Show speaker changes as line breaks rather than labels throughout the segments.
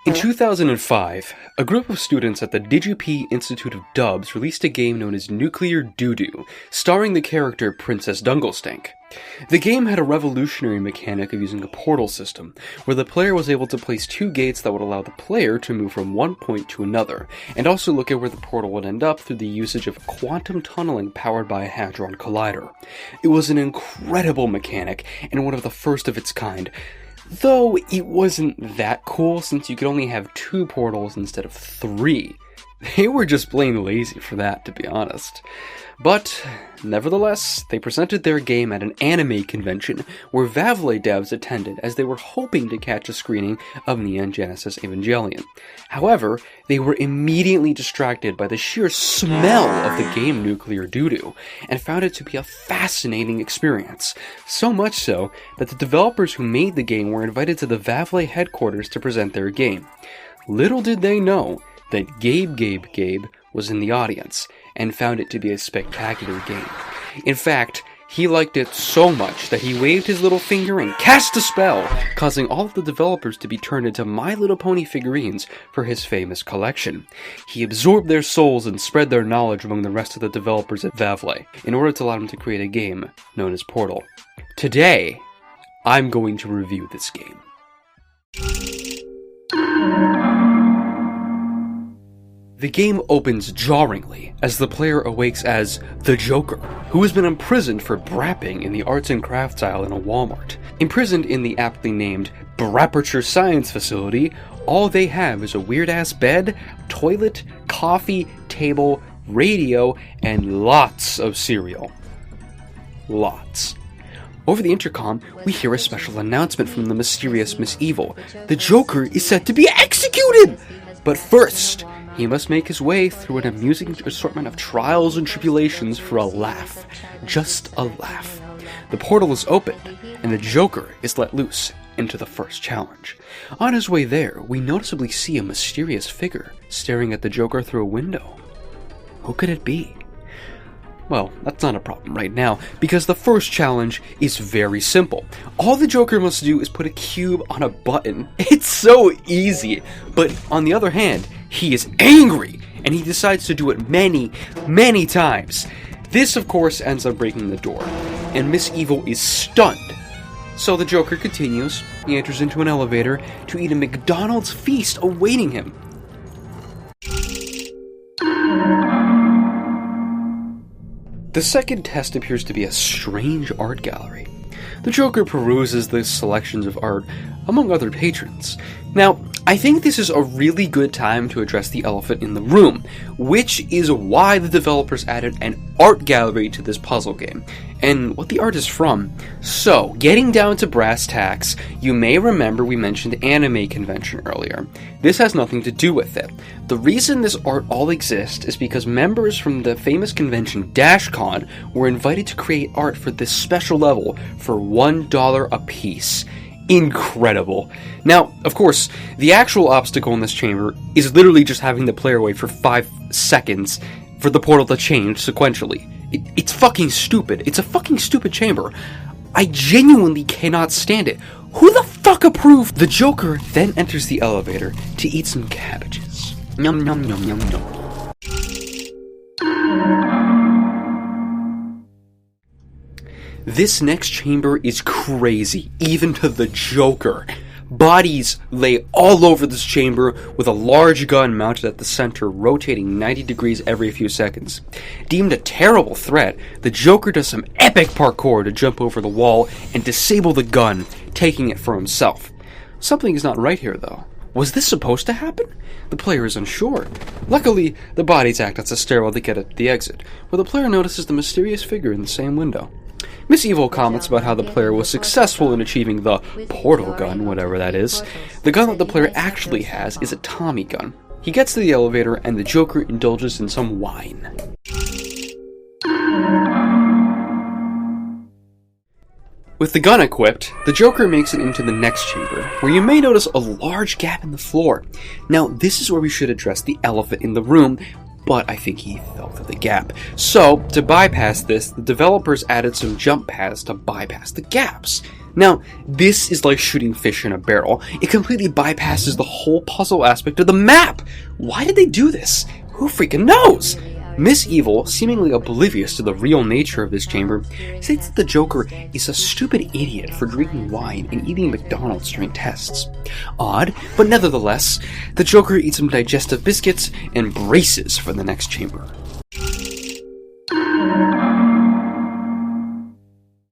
In 2005, a group of students at the DigiP Institute of Dubs released a game known as Nuclear Doo-Doo, starring the character Princess Dungelstank. The game had a revolutionary mechanic of using a portal system, where the player was able to place two gates that would allow the player to move from one point to another, and also look at where the portal would end up through the usage of quantum tunneling powered by a Hadron Collider. It was an incredible mechanic, and one of the first of its kind, though it wasn't that cool since you could only have 2 portals instead of 3. They were just plain lazy for that, to be honest. But, nevertheless, they presented their game at an anime convention where Valve devs attended as they were hoping to catch a screening of Neon Genesis Evangelion. However, they were immediately distracted by the sheer smell of the game Nuclear Doo-Doo, and found it to be a fascinating experience. So much so, that the developers who made the game were invited to the Valve headquarters to present their game. Little did they know that Gabe was in the audience, and found it to be a spectacular game. In fact, he liked it so much that he waved his little finger and cast a spell, causing all of the developers to be turned into My Little Pony figurines for his famous collection. He absorbed their souls and spread their knowledge among the rest of the developers at Valve, in order to allow them to create a game known as Portal. Today, I'm going to review this game. The game opens jarringly as the player awakes as the Joker, who has been imprisoned for brapping in the arts and crafts aisle in a Walmart. Imprisoned in the aptly named Brapperture Science Facility, all they have is a weird-ass bed, toilet, coffee, table, radio, and lots of cereal. Lots. Over the intercom, we hear a special announcement from the mysterious Miss Evil. The Joker is set to be executed! But first, he must make his way through an amusing assortment of trials and tribulations for a laugh. Just a laugh. The portal is opened, and the Joker is let loose into the first challenge. On his way there, we noticeably see a mysterious figure staring at the Joker through a window. Who could it be? Well, that's not a problem right now, because the first challenge is very simple. All the Joker must do is put a cube on a button. It's so easy. But on the other hand, he is angry, and he decides to do it many, many times. This, of course, ends up breaking the door, and Miss Evil is stunned. So the Joker continues. He enters into an elevator to eat a McDonald's feast awaiting him. The second test appears to be a strange art gallery. The Joker peruses the selections of art among other patrons. Now, I think this is a really good time to address the elephant in the room, which is why the developers added an art gallery to this puzzle game, and what the art is from. So, getting down to brass tacks, you may remember we mentioned anime convention earlier. This has nothing to do with it. The reason this art all exists is because members from the famous convention DashCon were invited to create art for this special level for $1 a piece. Incredible. Now, of course, the actual obstacle in this chamber is literally just having the player wait for 5 seconds for the portal to change sequentially. It's fucking stupid. It's a fucking stupid chamber. I genuinely cannot stand it. Who the fuck approved? The Joker then enters the elevator to eat some cabbages. Yum, yum, yum, yum, yum. This next chamber is crazy, even to the Joker. Bodies lay all over this chamber with a large gun mounted at the center, rotating 90 degrees every few seconds. Deemed a terrible threat, the Joker does some epic parkour to jump over the wall and disable the gun, taking it for himself. Something is not right here, though. Was this supposed to happen? The player is unsure. Luckily, the bodies act as a stairwell to get at the exit, where the player notices the mysterious figure in the same window. Miss Evil comments about how the player was successful in achieving the portal gun, whatever that is. The gun that the player actually has is a Tommy gun. He gets to the elevator, and the Joker indulges in some wine. With the gun equipped, the Joker makes it into the next chamber, where you may notice a large gap in the floor. Now, this is where we should address the elephant in the room, but I think he fell through the gap. So, to bypass this, the developers added some jump pads to bypass the gaps. Now, this is like shooting fish in a barrel. It completely bypasses the whole puzzle aspect of the map! Why did they do this? Who freaking knows? Miss Evil, seemingly oblivious to the real nature of this chamber, states that the Joker is a stupid idiot for drinking wine and eating McDonald's during tests. Odd, but nevertheless, the Joker eats some digestive biscuits and braces for the next chamber.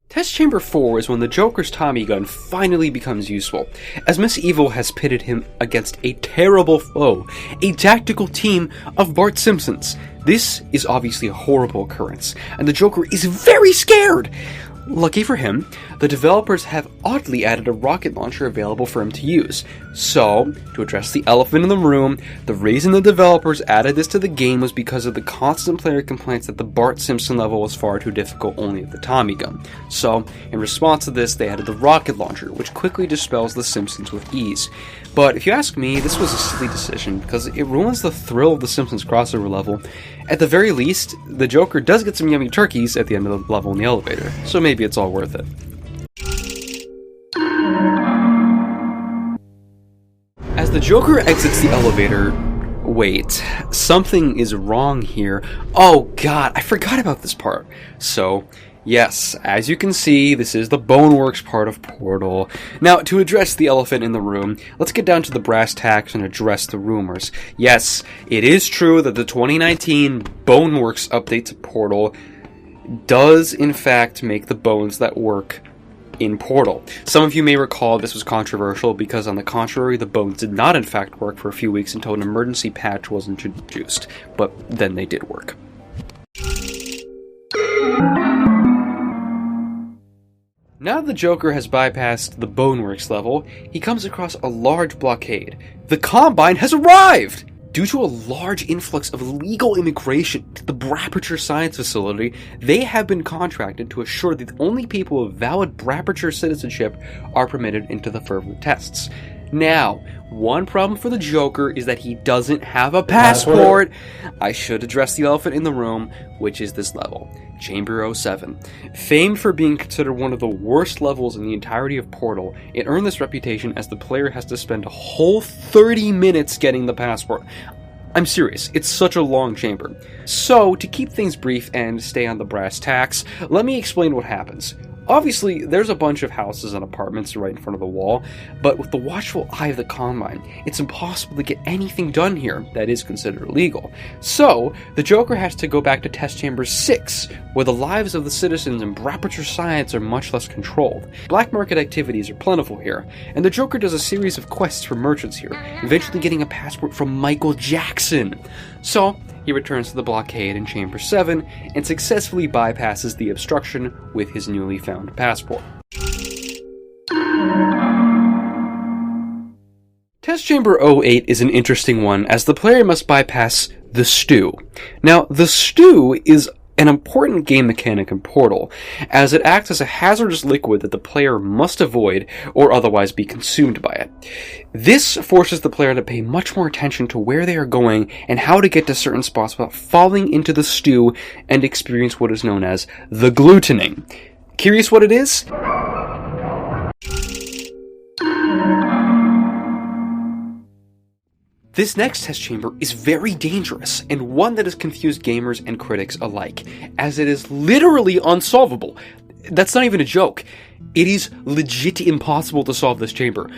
Test Chamber 4 is when the Joker's Tommy gun finally becomes useful, as Miss Evil has pitted him against a terrible foe, a tactical team of Bart Simpsons. This is obviously a horrible occurrence, and the Joker is very scared! Lucky for him, the developers have oddly added a rocket launcher available for him to use. So, to address the elephant in the room, the reason the developers added this to the game was because of the constant player complaints that the Bart Simpson level was far too difficult only with the Tommy gun. So, in response to this, they added the rocket launcher, which quickly dispels the Simpsons with ease. But if you ask me, this was a silly decision because it ruins the thrill of the Simpsons crossover level. At the very least, the Joker does get some yummy turkeys at the end of the level in the elevator, so maybe it's all worth it. As the Joker exits the elevator, wait, something is wrong here. Oh god, I forgot about this part. So, yes, as you can see, this is the Boneworks part of Portal. Now, to address the elephant in the room, let's get down to the brass tacks and address the rumors. Yes, it is true that the 2019 Boneworks update to Portal does in fact make the bones that work in Portal. Some of you may recall this was controversial because, on the contrary, the bones did not in fact work for a few weeks until an emergency patch was introduced, but then they did work. Now the Joker has bypassed the Boneworks level, he comes across a large blockade. The Combine has arrived! Due to a large influx of illegal immigration to the Braperture Science Facility, they have been contracted to assure that only people with valid Braperture citizenship are permitted into the further tests. Now, one problem for the Joker is that he doesn't have a passport. I should address the elephant in the room, which is this level, Chamber 07. Famed for being considered one of the worst levels in the entirety of Portal, it earned this reputation as the player has to spend a whole 30 minutes getting the passport. I'm serious, it's such a long chamber. So, to keep things brief and stay on the brass tacks, let me explain what happens. Obviously, there's a bunch of houses and apartments right in front of the wall, but with the watchful eye of the Combine, it's impossible to get anything done here that is considered illegal. So, the Joker has to go back to Test Chamber 6, where the lives of the citizens in Braperture Science are much less controlled. Black market activities are plentiful here, and the Joker does a series of quests for merchants here, eventually getting a passport from Michael Jackson. So, he returns to the blockade in Chamber 7 and successfully bypasses the obstruction with his newly found passport. Test Chamber 08 is an interesting one, as the player must bypass the stew. Now, the stew is an important game mechanic in Portal, as it acts as a hazardous liquid that the player must avoid or otherwise be consumed by it. This forces the player to pay much more attention to where they are going and how to get to certain spots without falling into the stew and experience what is known as the glutening. Curious what it is? This next test chamber is very dangerous, and one that has confused gamers and critics alike, as it is literally unsolvable. That's not even a joke. It is legit impossible to solve this chamber.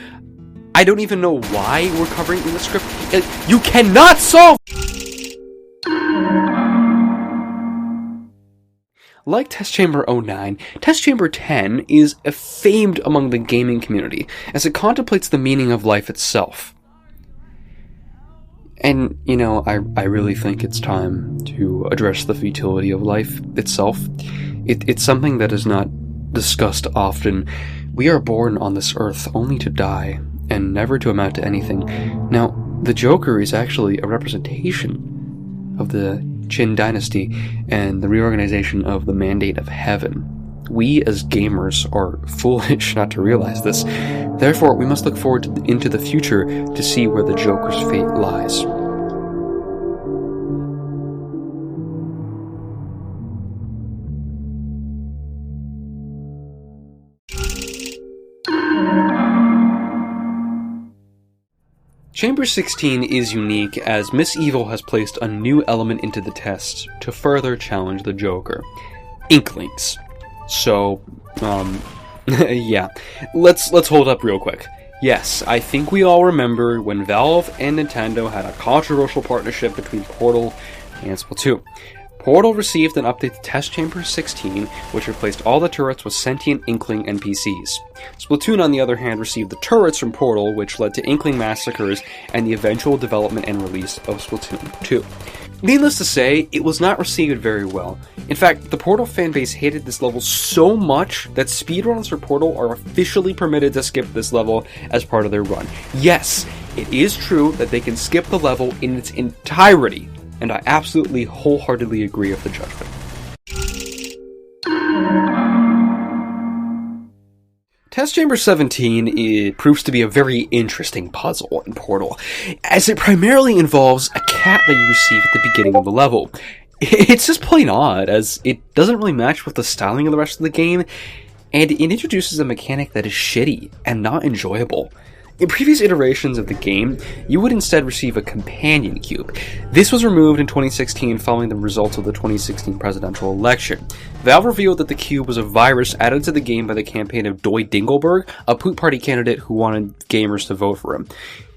I don't even know why we're covering it in the script. You cannot solve! Like Test Chamber 09, Test Chamber 10 is famed among the gaming community, as it contemplates the meaning of life itself. And, you know, I really think it's time to address the futility of life itself. It's something that is not discussed often. We are born on this earth only to die, and never to amount to anything. Now, the Joker is actually a representation of the Qin dynasty and the reorganization of the Mandate of Heaven. We, as gamers, are foolish not to realize this. Therefore, we must look forward into the future to see where the Joker's fate lies. Chamber 16 is unique as Miss Evil has placed a new element into the test to further challenge the Joker. Inklings. So, yeah. Let's hold up real quick. Yes, I think we all remember when Valve and Nintendo had a controversial partnership between Portal and Splatoon. Portal received an update to Test Chamber 16, which replaced all the turrets with sentient Inkling NPCs. Splatoon, on the other hand, received the turrets from Portal, which led to Inkling massacres and the eventual development and release of Splatoon 2. Needless to say, it was not received very well. In fact, the Portal fanbase hated this level so much that speedrunners for Portal are officially permitted to skip this level as part of their run. Yes, it is true that they can skip the level in its entirety, and I absolutely wholeheartedly agree with the judgment. Test Chamber 17 proves to be a very interesting puzzle in Portal, as it primarily involves a cat that you receive at the beginning of the level. It's just plain odd, as it doesn't really match with the styling of the rest of the game, and it introduces a mechanic that is shitty and not enjoyable. In previous iterations of the game, you would instead receive a companion cube. This was removed in 2016 following the results of the 2016 presidential election. Valve revealed that the cube was a virus added to the game by the campaign of Doy Dingleberg, a Poot Party candidate who wanted gamers to vote for him.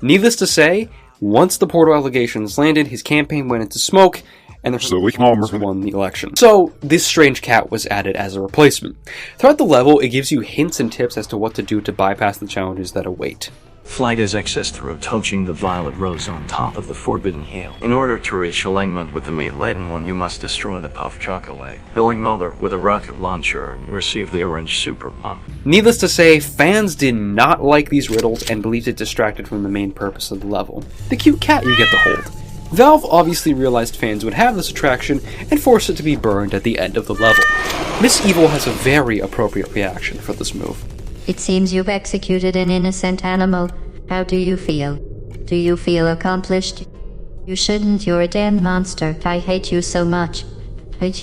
Needless to say, once the Portal allegations landed, his campaign went into smoke, and the Republicans won the election. So, this strange cat was added as a replacement. Throughout the level, it gives you hints and tips as to what to do to bypass the challenges that await.
Flight is accessed through touching the violet rose on top of the Forbidden Hill. In order to reach alignment with the meat-laden one, you must destroy the puff chocolate. Filling Mulder with a rocket launcher and receive the orange super pump.
Needless to say, fans did not like these riddles and believed it distracted from the main purpose of the level: the cute cat you get to hold. Valve obviously realized fans would have this attraction and forced it to be burned at the end of the level. Miss Evil has a very appropriate reaction for this move.
It seems you've executed an innocent animal. How do you feel? Do you feel accomplished? You shouldn't, you're a damn monster. I hate you so much.
Test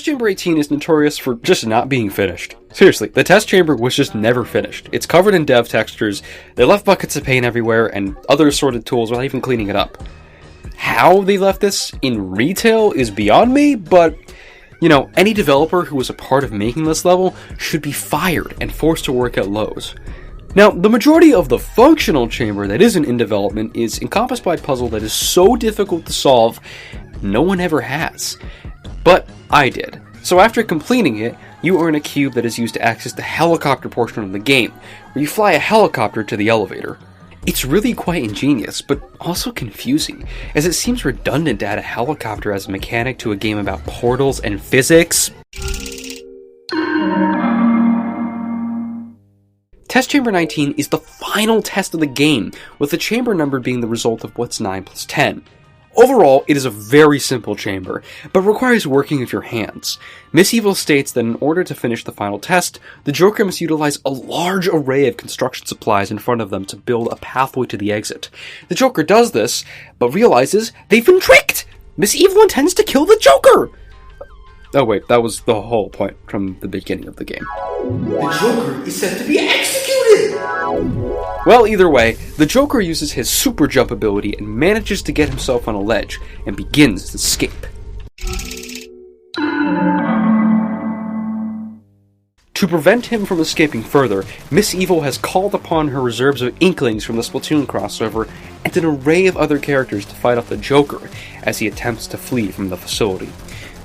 Chamber 18 is notorious for just not being finished. Seriously, the test chamber was just never finished. It's covered in dev textures, they left buckets of paint everywhere, and other assorted tools without even cleaning it up. How they left this in retail is beyond me, but, you know, any developer who was a part of making this level should be fired and forced to work at Lowe's. Now, the majority of the functional chamber that isn't in development is encompassed by a puzzle that is so difficult to solve, no one ever has. But I did. So after completing it, you earn a cube that is used to access the helicopter portion of the game, where you fly a helicopter to the elevator. It's really quite ingenious, but also confusing, as it seems redundant to add a helicopter as a mechanic to a game about portals and physics. Test Chamber 19 is the final test of the game, with the chamber number being the result of what's 9 plus 10. Overall, it is a very simple chamber, but requires working with your hands. Miss Evil states that in order to finish the final test, the Joker must utilize a large array of construction supplies in front of them to build a pathway to the exit. The Joker does this, but realizes they've been tricked! Miss Evil intends to kill the Joker! Oh wait, that was the whole point from the beginning of the game.
The Joker is set to be executed!
Well, either way, the Joker uses his super jump ability and manages to get himself on a ledge, and begins his escape. To prevent him from escaping further, Miss Evil has called upon her reserves of Inklings from the Splatoon crossover and an array of other characters to fight off the Joker as he attempts to flee from the facility.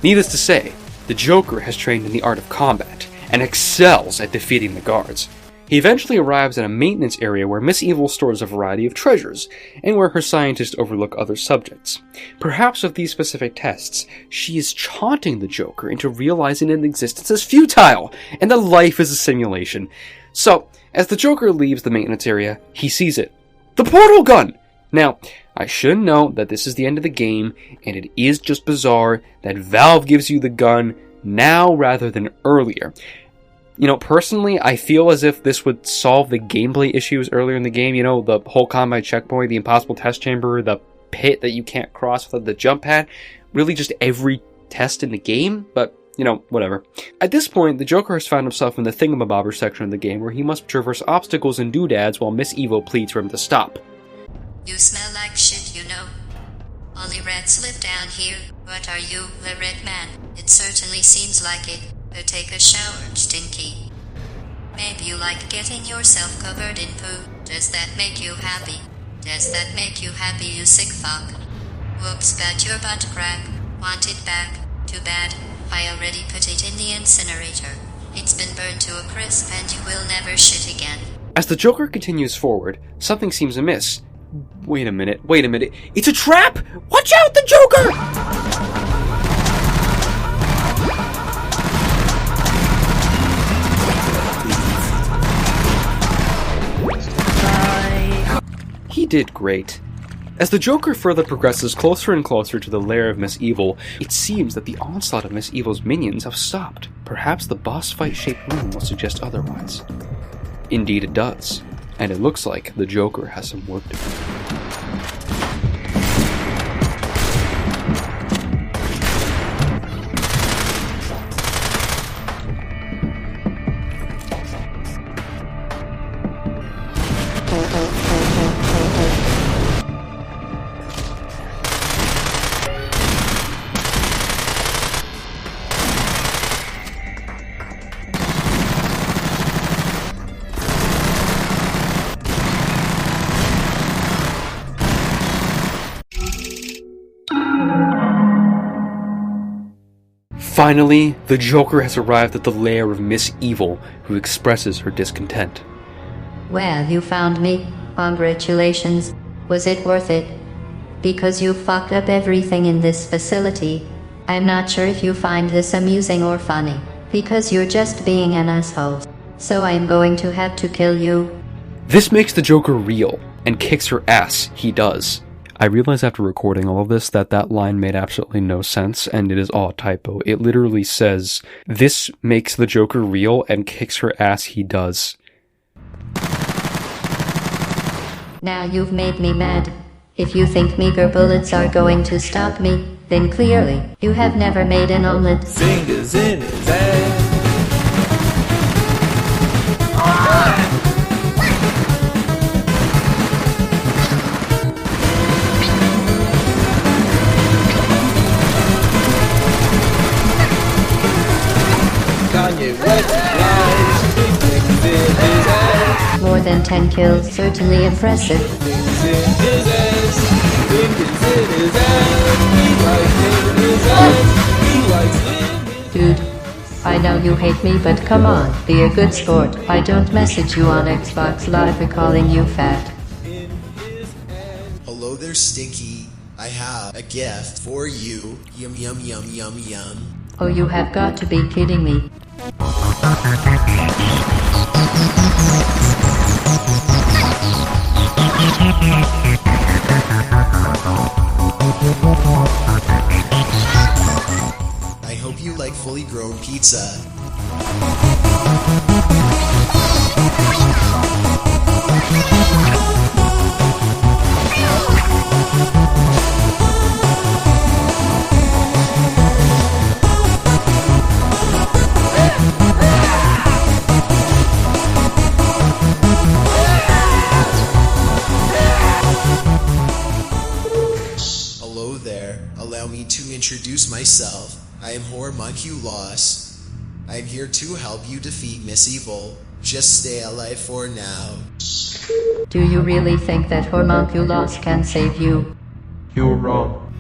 Needless to say, the Joker has trained in the art of combat and excels at defeating the guards. He eventually arrives at a maintenance area where Miss Evil stores a variety of treasures, and where her scientists overlook other subjects. Perhaps with these specific tests, she is taunting the Joker into realizing that existence is futile, and that life is a simulation. So, as the Joker leaves the maintenance area, he sees it. The portal gun! Now, I should note that this is the end of the game, and it is just bizarre that Valve gives you the gun now rather than earlier. You know, personally, I feel as if this would solve the gameplay issues earlier in the game. You know, the whole combat checkpoint, the impossible test chamber, the pit that you can't cross without the jump pad. Really just every test in the game, but you know, whatever. At this point, the Joker has found himself in the thingamabobber section of the game where he must traverse obstacles and doodads while Miss Evil pleads for him to stop.
You smell like shit, you know. Only rats live down here. What are you, the red man? It certainly seems like it. Go take a shower, stinky. Maybe you like getting yourself covered in poo. Does that make you happy? Does that make you happy, you sick fuck? Whoops, got your butt crack. Want it back? Too bad. I already put it in the incinerator. It's been burned to a crisp and you will never shit again.
As the Joker continues forward, something seems amiss. Wait a minute. It's a trap! Watch out, the Joker! He did great. As the Joker further progresses closer and closer to the lair of Miss Evil, it seems that the onslaught of Miss Evil's minions have stopped. Perhaps the boss fight-shaped room will suggest otherwise. Indeed it does, and it looks like the Joker has some work to do. Finally, the Joker has arrived at the lair of Miss Evil, who expresses her discontent.
Well, you found me. Congratulations. Was it worth it? Because you fucked up everything in this facility. I'm not sure if you find this amusing or funny, because you're just being an asshole. So I'm going to have to kill you.
This makes the Joker real, and kicks her ass, he does. I realized after recording all of this that line made absolutely no sense, and it is all a typo. It literally says, "This makes the Joker real and kicks her ass, he does."
Now you've made me mad. If you think meager bullets are going to stop me, then clearly, you have never made an omelet.
Fingers in his ass.
More than 10 kills, certainly impressive. Dude, I know you hate me, but come on, be a good sport. I don't message you on Xbox Live for calling you fat.
Hello there, Stinky. I have a gift for you. Yum yum yum yum yum.
Oh, you have got to be kidding me.
I hope you like fully grown pizza. Hello there. Allow me to introduce myself. I am Homunculus. I am here to help you defeat Miss Evil. Just stay alive for now.
Do you really think that Homunculus can save you?
You're wrong.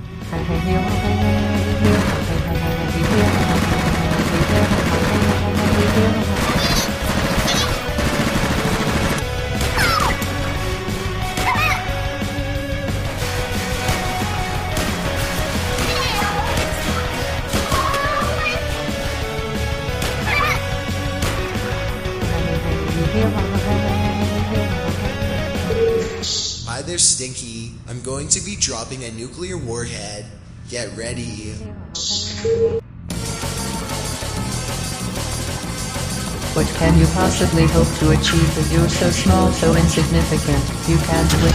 Hi there, Stinky. I'm going to be dropping a nuclear warhead. Get ready.
What can you possibly hope to achieve if you're so small, so insignificant? You can't win.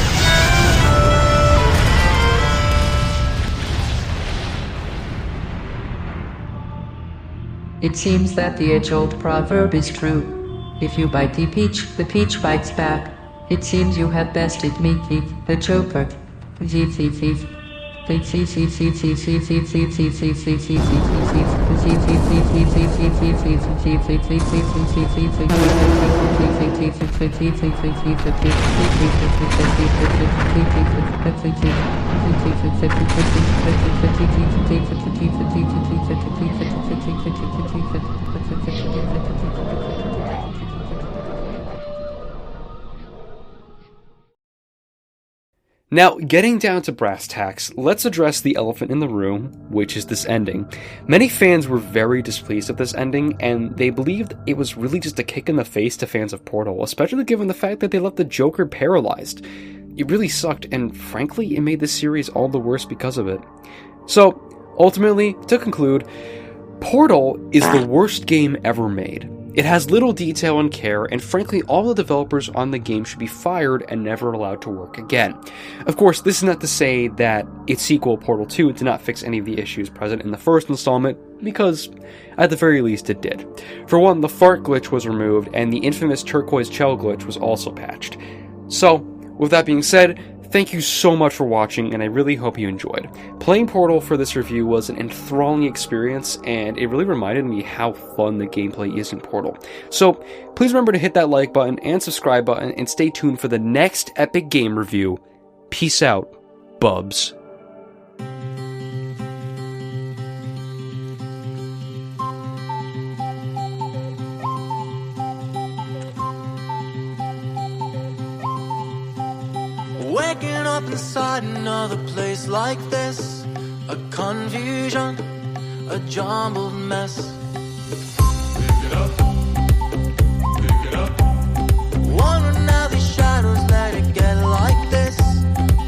It seems that the age-old proverb is true. If you bite the peach bites back. It seems you have bested me, the Joker.
Now, getting down to brass tacks, let's address the elephant in the room, which is this ending. Many fans were very displeased with this ending, and they believed it was really just a kick in the face to fans of Portal, especially given the fact that they left the Joker paralyzed. It really sucked, and frankly, it made the series all the worse because of it. So, ultimately, to conclude, Portal is the worst game ever made. It has little detail and care, and frankly, all the developers on the game should be fired and never allowed to work again. Of course, this is not to say that its sequel, Portal 2, did not fix any of the issues present in the first installment, because at the very least it did. For one, the fart glitch was removed, and the infamous turquoise shell glitch was also patched. So, with that being said, thank you so much for watching, and I really hope you enjoyed. Playing Portal for this review was an enthralling experience, and it really reminded me how fun the gameplay is in Portal. So, please remember to hit that like button and subscribe button, and stay tuned for the next epic game review. Peace out, bubs.
Waking up inside another place like this, a confusion, a jumbled mess. Pick it up, pick it up. Wondering how these shadows let it get like this.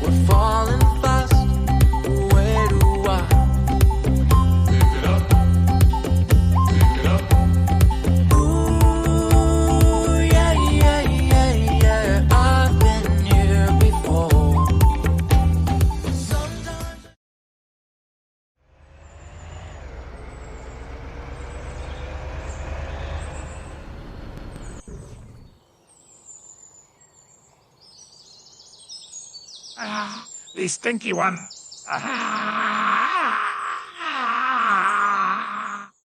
We're falling fast, where do I? Pick it up, pick it up. Ooh, yeah, yeah, yeah, yeah. I've been here before. Sometimes
The stinky one. Ah.